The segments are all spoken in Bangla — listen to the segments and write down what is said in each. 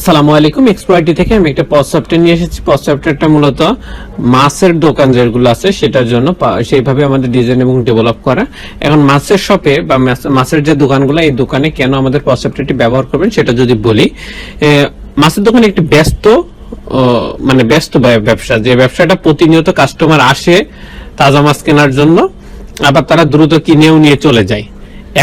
আসসালামু আলাইকুম। এক্সপ্লয়েটি থেকে আমি একটা পজ সফটওয়্যার নিয়ে এসেছি। পজ সফটওয়্যারটা মূলত মাছের দোকান যেগুলো আছে সেটার জন্য সেইভাবে আমাদের ডিজাইন এবং ডেভেলপ করা। এখন মাছের শপে বা মাছের যে দোকানগুলো, এই দোকানে কেন আমাদের পজ সফটওয়্যারটি ব্যবহার করবেন সেটা যদি বলি, মাছের দোকানে একটি ব্যস্ত ব্যবসা, যে ব্যবসাটা প্রতিনিয়ত কাস্টমার আসে তাজা মাছ কেনার জন্য, আবার তারা দ্রুত কিনেও নিয়ে চলে যায়।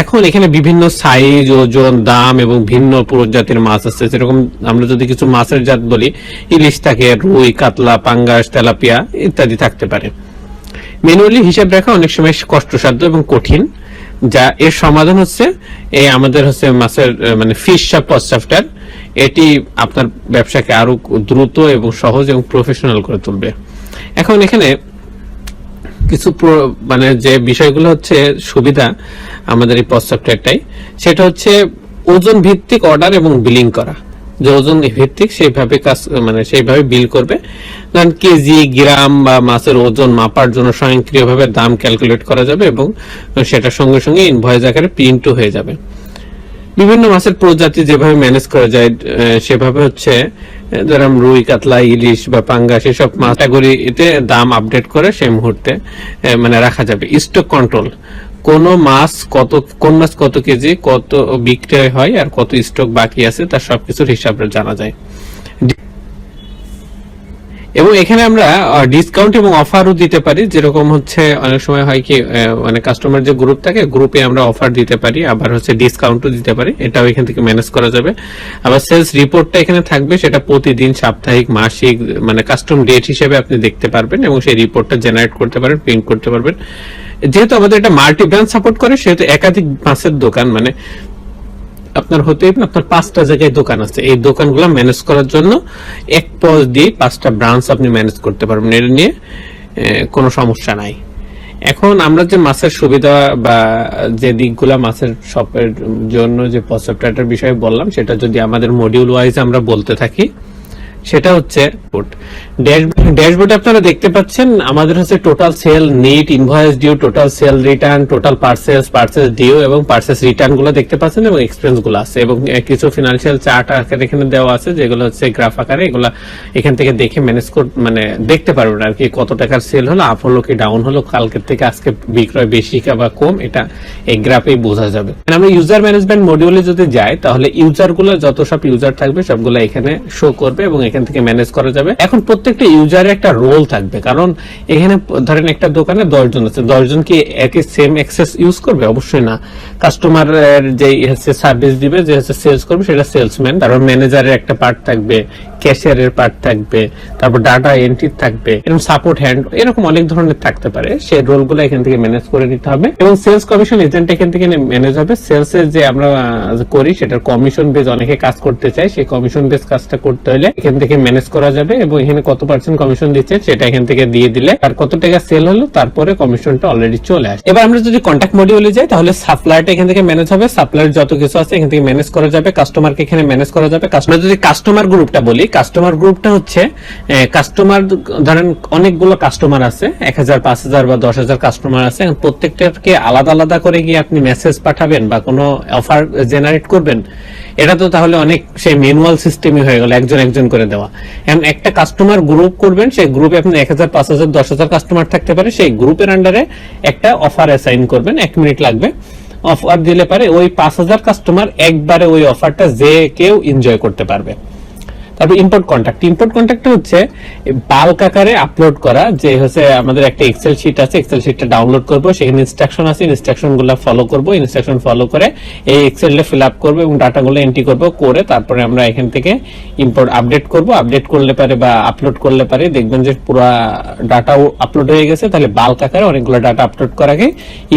এখন এখানে বিভিন্ন সাইজ, ওজন, দাম এবং ভিন্ন প্রজাতির মাছ আছে। যেরকম আমরা যদি কিছু মাছের জাত বলি, ইলিশ থাকে, রুই, কাতলা, পাঙ্গাস, তেলাপিয়া ইত্যাদি থাকতে পারে। ম্যানুয়ালি হিসাব রাখা অনেক সময় কষ্টসাধ্য এবং কঠিন, যা এর সমাধান হচ্ছে এই আমাদের মাছের ফিশ শপ পজ সফটওয়্যার। এটি আপনার ব্যবসাকে আরো দ্রুত এবং সহজ এবং প্রফেশনাল করে তুলবে। এখন এখানে কিছু যে বিষয়গুলো হচ্ছে সুবিধা আমাদের এই পজ সফটওয়্যারটাই, সেটা হচ্ছে ওজন ভিত্তিক অর্ডার এবং বিলিং করা। যে ওজন ভিত্তিক সেইভাবে সেইভাবে বিল করবে। ধরেন কেজি, গ্রাম বা মাছের ওজন মাপার জন্য স্বয়ংক্রিয়ভাবে দাম ক্যালকুলেট করা যাবে এবং সেটা সঙ্গে সঙ্গে ইনভয়েস আকারে প্রিন্টও হয়ে যাবে। বিভিন্ন মাছের প্রজাতি যেভাবে ম্যানেজ করা যায় সেভাবে ধরেন রুই, কাতলা, ইলিশ বা পাঙ্গাস এসব মাছ ক্যাটাগরিতে দাম আপডেট করে সেই মুহূর্তে রাখা যাবে। স্টক কন্ট্রোল, কোন মাছ কত কেজি, কত বিক্রয় হয় আর কত স্টক বাকি আছে তার সবকিছুর হিসাব জানা যায়। এবং এখানে আমরা ডিসকাউন্ট এবং অফারও দিতে পারি। যেরকম অনেক সময় হয় কি, কাস্টমার যে গ্রুপ থাকে, গ্রুপে আমরা অফার দিতে পারি, আবার ডিসকাউন্টও দিতে পারি। এটাও এখান থেকে ম্যানেজ করা যাবে। আবার সেলস রিপোর্টটা এখানে থাকবে, সেটা প্রতিদিন, সাপ্তাহিক, মাসিক কাস্টম ডেট হিসেবে আপনি দেখতে পারবেন এবং সেই রিপোর্টটা জেনারেট করতে পারবেন, প্রিন্ট করতে পারবেন। যেহেতু আমাদের এটা মাল্টি ব্রাঞ্চ সাপোর্ট করে, সেহেতু একাধিক মাছের দোকান আপনার আপনার 5টা জায়গায় দোকান আছে। এই দোকানগুলো ম্যানেজ করার জন্য এক পজ দিয়ে 5টা ব্রাঞ্চ আপনি ম্যানেজ করতে পারবেন। এটা নিয়ে কোনো সমস্যা নাই। এখন আমরা যে মাছের সুবিধা বা যে দিকগুলা মাছের শপের জন্য যে পজ সফটওয়্যারটার বিষয়ে বললাম, সেটা যদি আমাদের মডিউল ওয়াইজ আমরা বলতে থাকি, সেটা ড্যাশবোর্ড। আপনারা দেখতে পাচ্ছেন আমাদের total sale, net, invoice due, total sale return, total purchase due এবং পার্সেস রিটার্ন গুলো দেখতে পাচ্ছেন এবং এক্সপেন্স গুলো আছে এবং কিছু ফিনান্সিয়াল চার্ট আকারে এখানে দেওয়া আছে, যেগুলো গ্রাফ আকারে। এগুলা এখান থেকে দেখে ম্যানেজ দেখতে পারবেন আর কি, কত টাকার সেল হলো, আপ হলো কি ডাউন হলো, কালকের থেকে আজকে বিক্রয় বেশি বা কম, এটা এই গ্রাফেই বোঝা যাবে। আমরা ইউজার ম্যানেজমেন্ট মডিউলে যদি যাই, তাহলে ইউজার গুলো, যত সব ইউজার থাকবে সবগুলো এখানে শো করবে এবং এখান থেকে ম্যানেজ করা যাবে। এখন প্রত্যেকটা ইউজারের একটা রোল থাকবে, কারণ এখানে ধরেন একটা দোকানে 10 জন আছে, 10 জন কি একই সেম অ্যাক্সেস ইউজ করবে? অবশ্যই না। কাস্টমার যে সার্ভিস দিবে, যে সেলস করবে, সেটা সেলসম্যান। তারপর ম্যানেজারের একটা পার্ট থাকবে, ক্যাশিয়ারের পার্ট থাকবে, তারপর ডাটা এন্ট্রি থাকবে, এরকম সাপোর্ট হ্যান্ড, এরকম অনেক ধরনের থাকতে পারে। সেই রোলগুলো এখান থেকে ম্যানেজ করে নিতে হবে এবং সেলস কমিশন এজেন্ট এখান থেকে ম্যানেজ হবে। সেলস এর যে আমরা করি, সেটার কমিশন বেস অনেকে কাজ করতে চায়, সেই কমিশন বেস কাজটা করতে হলে এখান থেকে ম্যানেজ করা যাবে এবং এখানে কত % কমিশন দিচ্ছে সেটা এখান থেকে দিয়ে দিলে আর কত টাকা সেল হলো, তারপরে কমিশনটা অলরেডি চলে আসে। এবার আমরা যদি কন্ট্যাক্ট মডিউলে যাই, তাহলে সাপ্লায়ারটা এখান থেকে ম্যানেজ হবে। সাপ্লায়ার যত কিছু আছে এখান থেকে ম্যানেজ করা যাবে। কাস্টমারকে এখানে ম্যানেজ করা যাবে। আমরা যদি কাস্টমার গ্রুপটা বলি, কাস্টমার গ্রুপটা কাস্টমার, ধরেন অনেকগুলো কাস্টমার আছে, 1000, 5000 বা 10000 কাস্টমার আছে। প্রত্যেকটাকে আলাদা আলাদা করে গিয়ে আপনি মেসেজ পাঠাবেন বা কোনো অফার জেনারেট করবেন, এটা তো তাহলে অনেক সেই ম্যানুয়াল সিস্টেমই হয়ে গেল, একজন একজন করে দেওয়া। এখন একটা কাস্টমার গ্রুপ করবেন, সেই গ্রুপে আপনি 1000, 5000, 10000 কাস্টমার থাকতে পারে। সেই গ্রুপের আন্ডারে একটা অফার অ্যাসাইন করবেন, 1 মিনিট লাগবে। অফার দিলে পারে ওই 5000 কাস্টমার একবারে ওই অফারটা যে কেউ এনজয় করতে পারবে। তারপর ইম্পোর্ট কন্ট্যাক্ট বাল্ক আকারে আপলোড করা, যে আমাদের একটা এক্সেল শিট আছে, এক্সেল শিটটা ডাউনলোড করবো, সেখানে ইনস্ট্রাকশন আছে, ইনস্ট্রাকশন গুলো ফলো করবো, ইনস্ট্রাকশন ফলো করে এই এক্সেলটা ফিল আপ করবো এবং ডাটাগুলো এন্ট্রি করবো, করে তারপরে আমরা এখান থেকে ইম্পোর্ট আপডেট করবো। আপডেট করলে পারে বা আপলোড করলে পারে, দেখবেন যে পুরো ডাটাও আপলোড হয়ে গেছে। তাহলে বাল্ক আকারে অনেকগুলো ডাটা আপলোড করাকে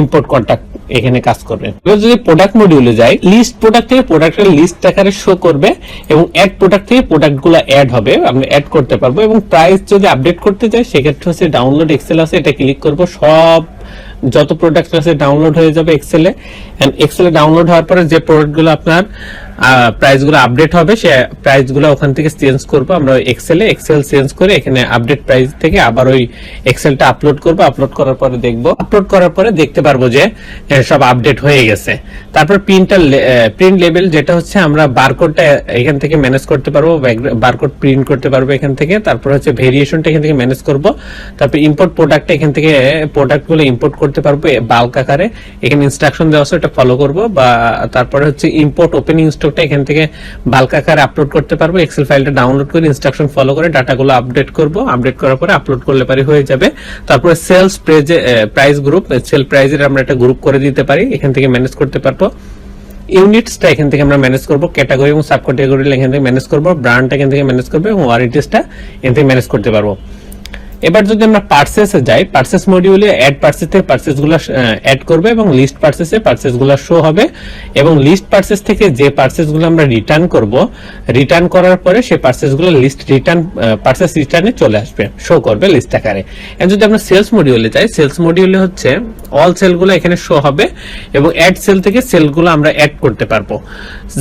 ইম্পোর্ট কন্ট্যাক্ট এখানে কাজ করবে। এবার যদি প্রোডাক্ট মডিউলে যাই, লিস্ট প্রোডাক্ট থেকে প্রোডাক্টের লিস্ট আকারে শো করবে এবং অ্যাড প্রোডাক্ট থেকে প্রোডাক্টগুলো অ্যাড হবে, আমরা অ্যাড করতে পারবো। এবং প্রাইস যদি আপডেট করতে চাই, সেক্ষেত্রে ডাউনলোড এক্সেল আছে, এটা ক্লিক করবো, সব যত প্রোডাক্ট আছে ডাউনলোড হয়ে যাবে এক্সেলে। এন্ড এক্সেলে ডাউনলোড হওয়ার পরে যে প্রোডাক্টগুলো আপনার প্রাইসগুলো আপডেট হবে, সে প্রাইসগুলো ওখান থেকে চেঞ্জ করব আমরা এক্সেল চেঞ্জ করে এখানে আপডেট প্রাইস থেকে আবার ওই এক্সেলটা আপলোড করব। আপলোড করার পরে আপলোড করার পরে দেখতে পারবো যে সব আপডেট হয়ে গেছে। তারপর প্রিন্ট লেভেল যেটা হচ্ছে আমরা বারকোডটা এখান থেকে ম্যানেজ করতে পারবো, বারকোড প্রিন্ট করতে পারবো এখান থেকে। তারপর হচ্ছে ভেরিয়েশনটা এখান থেকে ম্যানেজ করব। তারপর ইম্পোর্ট প্রোডাক্ট এখান থেকে প্রোডাক্টগুলো ইম্পোর্ট করতে পারবো বাল্ক আকারে, এখানে ইনস্ট্রাকশন দেওয়া আছে এটা ফলো করব। বা তারপরে হচ্ছে ইম্পোর্ট ওপেনিং স্টকটা এখান থেকে বাল্ক আকারে আপলোড করতে পারবো, এক্সেল ফাইলটা ডাউনলোড করে ইনস্ট্রাকশন ফলো করে ডাটাগুলো আপডেট করব। আপডেট করার পরে আপলোড করলে পারে হয়ে যাবে। তারপরে সেলস প্রাইস গ্রুপ, সেল প্রাইজের আমরা একটা গ্রুপ করে দিতে পারি, এখান থেকে ম্যানেজ করতে পারবো। ইউনিটসটা এখান থেকে আমরা ম্যানেজ করব, ক্যাটাগরি এবং সাব ক্যাটাগরি এখান থেকে ম্যানেজ করব, ব্র্যান্ডটা এখান থেকে ম্যানেজ করব এবং ওয়ারেন্টিসটা এখান থেকে ম্যানেজ করতে পারবো। এবার যদি আমরা পারচেসে যাই, পারচেস মডিউলে অ্যাড পারচেস থেকে পারচেসগুলো অ্যাড করবে এবং লিস্ট পারচেসে পারচেসগুলো শো হবে এবং লিস্ট পারচেস থেকে যে পারচেসগুলো আমরা রিটার্ন করব, রিটার্ন করার পরে সেই পারচেসগুলো লিস্ট রিটার্ন পারচেস রিটার্নে চলে আসবে, শো করবে লিস্ট আকারে। এন্ড যদি আমরা সেলস মডিউলে যাই, সেলস মডিউলে হচ্ছে অল সেলগুলো এখানে শো হবে এবং অ্যাড সেল থেকে সেলগুলো আমরা অ্যাড করতে পারবো,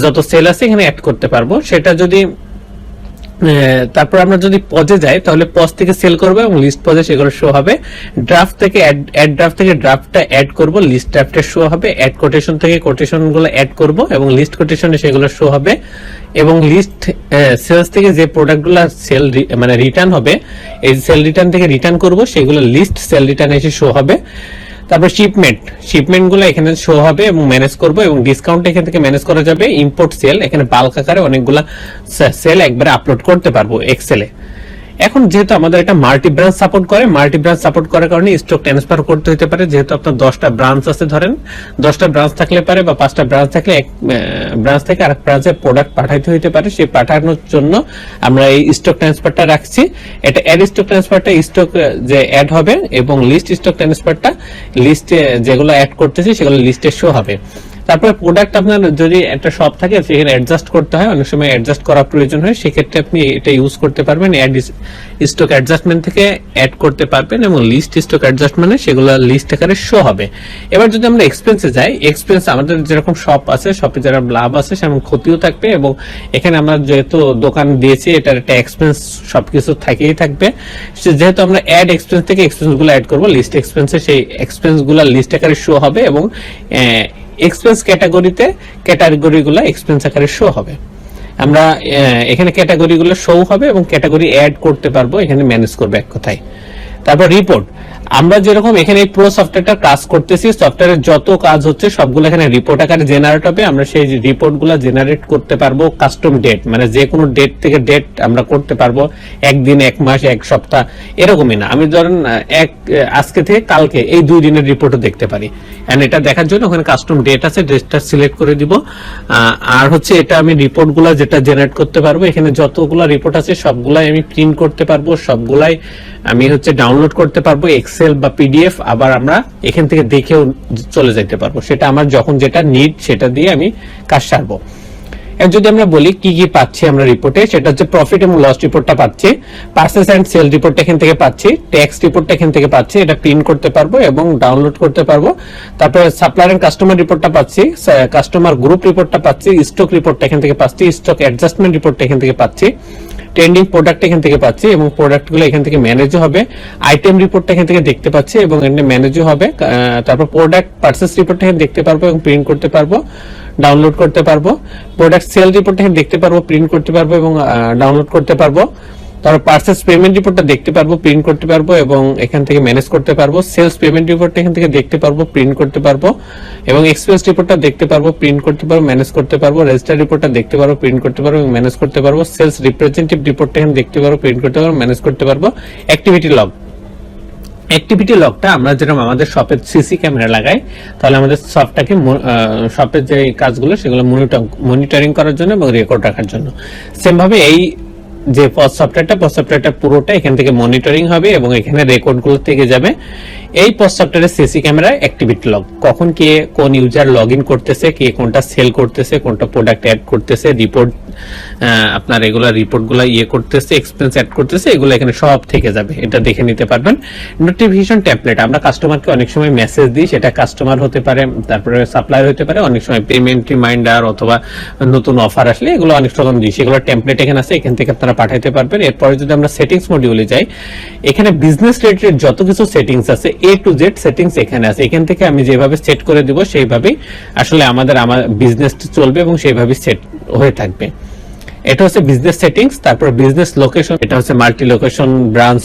যত সেল আছে এখানে অ্যাড করতে পারবো। সেটা যদি তারপর আমরা যদি পজে যাই তাহলে পজ থেকে সেল করবো এবং লিস্ট পজে সেগুলো শো হবে। ড্রাফট থেকে অ্যাড ড্রাফট থেকে ড্রাফটটা অ্যাড করব, লিস্ট ড্রাফটে শো হবে। অ্যাড কোটেশন থেকে কোটেশন গুলো অ্যাড করব এবং লিস্ট কোটেশনে সেগুলো শো হবে। এবং লিস্ট সেলস থেকে যে প্রোডাক্টগুলো সেল মানে রিটার্ন হবে, এই সেল রিটার্ন থেকে রিটার্ন করব, সেগুলো লিস্ট সেল রিটার্ন এসে শো হবে। তারপর শিপমেন্ট গুলো এখানে শো হবে এবং ম্যানেজ করব এবং ডিসকাউন্ট এখান থেকে ম্যানেজ করা যাবে। ইম্পোর্ট সেল, এখানে বাল্ক আকারে অনেকগুলা সেল একবারে আপলোড করতে পারবো এক্সেলে। এখন যেহেতু আমাদের একটা মাল্টি ব্রাঞ্চ সাপোর্ট করার কারণে স্টক ট্রান্সফার করতে হতে পারে। যেহেতু আপনার 10টা ব্রাঞ্চ আছে, ধরেন 10টা ব্রাঞ্চ থাকলে পারে বা 5টা ব্রাঞ্চ থাকলে এক ব্রাঞ্চ থেকে আরেক ব্রাঞ্চে প্রোডাক্ট পাঠাইতে হতে পারে। সেই পাঠানোর জন্য আমরা এই স্টক ট্রান্সফারটা রাখছি। এটা অ্যাড স্টক ট্রান্সফারটা স্টক যে অ্যাড হবে এবং লিস্ট স্টক ট্রান্সফারটা লিস্টে যেগুলো অ্যাড করতেছি সেগুলো লিস্টে শো হবে। তারপরে প্রোডাক্ট আপনার যদি একটা শপ থাকে সেখানে অ্যাডজাস্ট করতে হয়, অনেক সময় অ্যাডজাস্ট করার প্রয়োজন হয়, সেক্ষেত্রে আপনি এটা ইউজ করতে পারবেন। অ্যাড স্টক অ্যাডজাস্টমেন্ট থেকে অ্যাড করতে পারবেন এবং লিস্ট স্টক অ্যাডজাস্টমেন্টে সেগুলো লিস্ট আকারে শো হবে। এবার যদি আমরা এক্সপেন্সে যাই, এক্সপেন্স আমাদের যেরকম শপ আছে, শপে যারা লাভ আছে সেরকম ক্ষতিও থাকবে এবং এখানে আমরা যেহেতু দোকান দিয়েছি এটার একটা এক্সপেন্স সবকিছু থাকেই থাকবে। যেহেতু আমরা অ্যাড এক্সপেন্স থেকে এক্সপেন্স গুলো অ্যাড করবো লিস্ট এক্সপেন্সে, সেই এক্সপেন্স গুলো লিস্ট আকারে শো হবে এবং এক্সপেন্স ক্যাটাগরিগুলো এক্সপেন্স আকারে শো হবে। আমরা এখানে ক্যাটাগরিগুলো শো হবে এবং ক্যাটাগরি অ্যাড করতে পারবো, এখানে ম্যানেজ করবে এক কথায়। তারপর রিপোর্ট, আমরা যেরকম এখানে প্রো সফটওয়্যারটা কাজ করতেছি, সফটওয়্যারের যত কাজ হচ্ছে সবগুলো এখানে রিপোর্ট আকারে জেনারেট হবে। আমরা সেই রিপোর্টগুলো জেনারেট করতে পারবো কাস্টম ডেট, মানে যে কোনো ডেট থেকে ডেট আমরা করতে পারবো, একদিন, এক মাস, এক সপ্তাহ এরকমই না। আমি ধরেন আজকে থেকে কালকে এই 2 দিনের রিপোর্টও দেখতে পারি। এন্ড এটা দেখার জন্য ওখানে কাস্টম ডেট আছে, ডেটটা সিলেক্ট করে দিব। আর হচ্ছে এটা আমি রিপোর্টগুলো যেটা জেনারেট করতে পারবো, এখানে যতগুলো রিপোর্ট আছে সবগুলাই আমি প্রিন্ট করতে পারবো, সবগুলাই আমি হচ্ছে ডাউনলোড করতে পারবো এক্সেল বা পিডিএফ। আবার আমরা এখান থেকে দেখেও চলে যেতে পারবো, সেটা আমার যখন যেটা নিড সেটা দিয়ে আমি কাজ সারবো। যদি আমরা বলি কি কি পাচ্ছি আমরা রিপোর্টে, সেটা হচ্ছে প্রফিট এবং লস রিপোর্টটা পাচ্ছি, পারচেজ এন্ড সেল রিপোর্টটা এখান থেকে পাচ্ছি, ট্যাক্স রিপোর্টটা এখান থেকে পাচ্ছি, এটা প্রিন্ট করতে পারবো এবং ডাউনলোড করতে পারবো। তারপরে সাপ্লায়ার এন্ড কাস্টমার রিপোর্টটা পাচ্ছি, কাস্টমার গ্রুপ রিপোর্টটা পাচ্ছি, স্টক রিপোর্টটা এখান থেকে পাচ্ছি, স্টক অ্যাডজাস্টমেন্ট রিপোর্টটা এখান থেকে পাচ্ছি, ট্রেন্ডিং প্রোডাক্ট এখান থেকে পাচ্ছি এবং প্রোডাক্টগুলো এখান থেকে ম্যানেজও হবে, আইটেম রিপোর্টটা এখান থেকে দেখতে পাচ্ছি এবং এখানে ম্যানেজও হবে। তারপর প্রোডাক্ট পারচেস রিপোর্টটা এখানে দেখতে পারবো এবং প্রিন্ট করতে পারবো, ডাউনলোড করতে পারবো। প্রোডাক্ট সেল রিপোর্টটা এখানে দেখতে পারবো, প্রিন্ট করতে পারবো এবং ডাউনলোড করতে পারবো। তারপর পারচেস পেমেন্ট রিপোর্টটা দেখতে পারবো, প্রিন্ট করতে পারবো এবং এখান থেকে ম্যানেজ করতে পারবো। সেলস পেমেন্ট রিপোর্টটা এখান থেকে দেখতে পারবো, প্রিন্ট করতে পারবো এবং এক্সপেন্স রিপোর্টটা দেখতে পারবো, প্রিন্ট করতে পারবো, ম্যানেজ করতে পারবো। রেজিস্টার রিপোর্টটা দেখতে পারবো, প্রিন্ট করতে পারবো এবং ম্যানেজ করতে পারবো। সেলস রিপ্রেজেন্টেটিভ রিপোর্টটা এখানে দেখতে পারবো, প্রিন্ট করতে পারবো, ম্যানেজ করতে পারবো। অ্যাক্টিভিটি লগটা আমরা যেরকম আমাদের শপের সিসি ক্যামেরা লাগাই, তাহলে আমাদের শপটাকে শপের যে কাজগুলো সেগুলো মনিটরিং করার জন্য এবং রেকর্ড রাখার জন্য। সেম ভাবে এই যে পজ সফটওয়্যারটা পুরোটা এখান থেকে মনিটরিং হবে এবং এখানে রেকর্ড গুলো থেকে যাবে। এই পজ সফটওয়্যারের সিসি ক্যামেরা অ্যাক্টিভিটি লগ, কখন কে কোন ইউজার লগ ইন করতেছে, কে কোনটা সেল করতেছে, কোনটা প্রোডাক্ট অ্যাড করতেছে, রিপোর্ট আপনার এগুলা রিপোর্টগুলো করতেছে, এক্সপেন্স অ্যাড করতেছে, এগুলো এখানে সব থেকে যাবে, এটা দেখে নিতে পারবেন। নোটিফিকেশন টেমপ্লেট, আমরা কাস্টমারকে অনেক সময় মেসেজ দিই, সেটা কাস্টমার হতে পারে, তারপরে সাপ্লায়ার হতে পারে, অনেক সময় পেমেন্ট রিমাইন্ডার অথবা নতুন অফার আসলে এগুলো অনেক রকম দিই, সেগুলো টেমপ্লেট এখানে আছে, এখান থেকে আপনারা পাঠাইতে পারবেন। এরপরে যদি আমরা সেটিংস মডিউলে যাই, এখানে বিজনেস রিলেটেড যত কিছু সেটিংস আছে A to Z সেটিংস এখানে আছে। এখান থেকে আমি যেভাবে সেট করে দিব সেইভাবেই আসলে আমার বিজনেস চলবে এবং সেইভাবেই সেট হয়ে থাকবে। এটা হচ্ছে বিজনেস সেটিংস। তারপর বিজনেস লোকেশন, এটা হচ্ছে মাল্টি লোকেশন ব্রাঞ্চ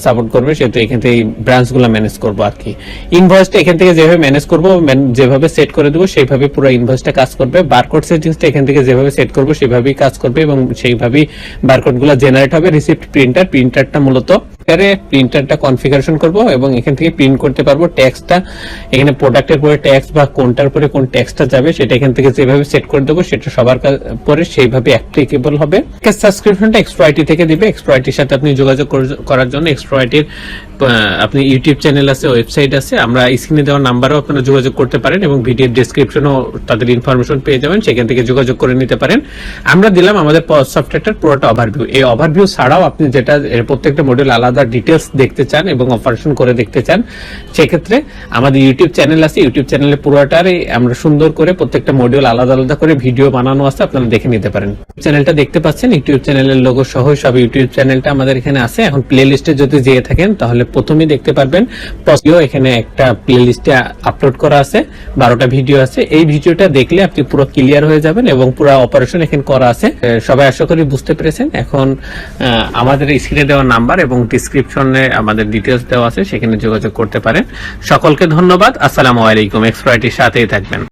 সাপোর্ট করবে, সেহেতু এখান থেকে ব্রাঞ্চ গুলো ম্যানেজ করবো আর কি। ইনভয়েসটা এখান থেকে যেভাবে ম্যানেজ করবো, যেভাবে সেট করে দেবো সেইভাবে পুরো ইনভয়েসটা কাজ করবে। বারকোড সেটিংসটা এখান থেকে যেভাবে সেট করবো সেভাবেই কাজ করবে এবং সেইভাবেই বারকোড গুলো জেনারেট হবে। রিসিপ্ট প্রিন্টারটা মূলত প্রিন্টারটা কনফিগারেশন করব এবং এখান থেকে প্রিন্ট করতে পারবো। ট্যাক্সটা এখানে প্রোডাক্টের পরে ট্যাক্স বা কোনটার পরে কোন ট্যাক্সটা যাবে সেটা এখান থেকে যেভাবে সেট করে দেবো সেটা সবার পরে সেইভাবে অ্যাপ্লিকেবল হবে। সাবস্ক্রিপশনটা এক্সপ্লয়েটি থেকে দিবে। এক্সপ্লয়েটির সাথে আপনি যোগাযোগ করার জন্য এক্সপ্লয়েটির আপনি ইউটিউব চ্যানেল আছে, ওয়েবসাইট আছে, আমরা স্ক্রিনে দেওয়া নাম্বারও আপনারা যোগাযোগ করতে পারেন এবং ভিডিওর ডেসক্রিপশনও তাদের ইনফরমেশন পেয়ে যাবেন, সেখান থেকে যোগাযোগ করে নিতে পারেন। আমরা দিলাম আমাদের সফটওয়্যারটার পুরোটা ওভারভিউ। এই ওভারভিউ ছাড়াও আপনি যেটা প্রত্যেকটা মডিউল আলাদা ডিটেলস দেখতে চান এবং অপারেশন করে দেখতে চান, সেক্ষেত্রে আমাদের ইউটিউব চ্যানেল আছে। ইউটিউব চ্যানেলে পুরোটারই আমরা সুন্দর করে প্রত্যেকটা মডিউল আলাদা আলাদা করে ভিডিও বানানো আছে, আপনারা দেখে নিতে পারেন। চ্যানেলটা দেখতে পাচ্ছেন, ইউটিউব চ্যানেলের লোগো সহ সব ইউটিউব চ্যানেলটা আমাদের এখানে আছে। এখন প্লে লিস্টে যদি যেয়ে থাকেন তাহলে প্রথমেই দেখতে পারবেন এখানে একটা প্লে লিস্টে আপলোড করা আছে, 12টা ভিডিও আছে। এই ভিডিওটা দেখলে আপনি পুরো ক্লিয়ার হয়ে যাবেন এবং পুরো অপারেশন এখানে করা আছে। সবাই আশা করি বুঝতে পেরেছেন। এখন আমাদের স্ক্রিনে দেওয়া নাম্বার এবং ডিসক্রিপশনে আমাদের ডিটেলস দেওয়া আছে, সেখানে যোগাযোগ করতে পারেন। সকলকে ধন্যবাদ। আসসালামু আলাইকুম। এক্সপ্লয়েটির সাথেই থাকবেন।